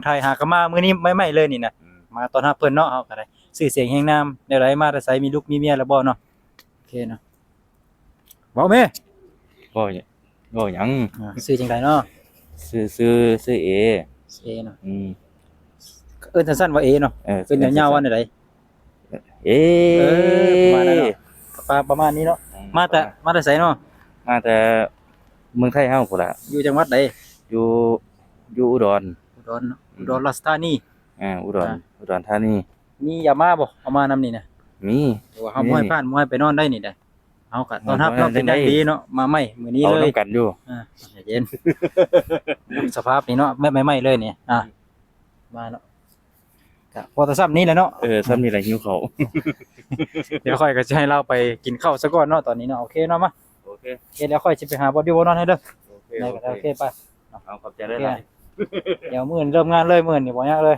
ไทยหากนมามื้อนี้ไม่เลยนี่นะมาต้อนรับเพิ่นเนาะเฮาก็ได้ชื่อเสียงแห่งนามแนวใดมาแต่ไสมีลูกมีเมียแล้วบ่เนาะโอเคเนาะเว้าแม่บ่บ่หยังชื่อจังไดเนาะซื้อเอเอเนาะอืมเอิ้นสั้นๆว่าเอเนาะเป็นยาวๆว่าไดเอประมาณนั้นเนาะประมาณนี้เนาะมาแต่ไสเนาะมาแต่เมืองไทยเฮาพุ่นล่ะอยู่จังหวัดใดอยู่อุดรเนาะอุดรราชธานีอุดรธานีมียามาบ่เอามานำนี่นะมี ว่าเฮาบ่ให้ผ่านบ่ให้ไปนอนได้นี่ได้เฮาก็ต้อนรับเนาะเป็นอย่างดีเนาะมาใหม่มื้อนี้เอาเลย นำกันอยู่ใจเย็น สภาพนี้เนาะไม่ใหม่เลยนี่มาเนาะก็พอแต่ซ้ำนี้แหละเนาะซ้ำนี่แหละหิวข้าว เดี๋ยวค่อยก็จะให้เราไปกินข้าวซะก่อนเนาะตอนนี้เนาะโอเคเนาะมาโอเคเดี๋ยวค่อยสิไปหาบ่ดีบ่นอนให้เด้อโอเคไปเอาขอบใจหลายเดี๋ยวมื้อนี้เริ่มงานเลยมื้อนี้บ่ยากเลย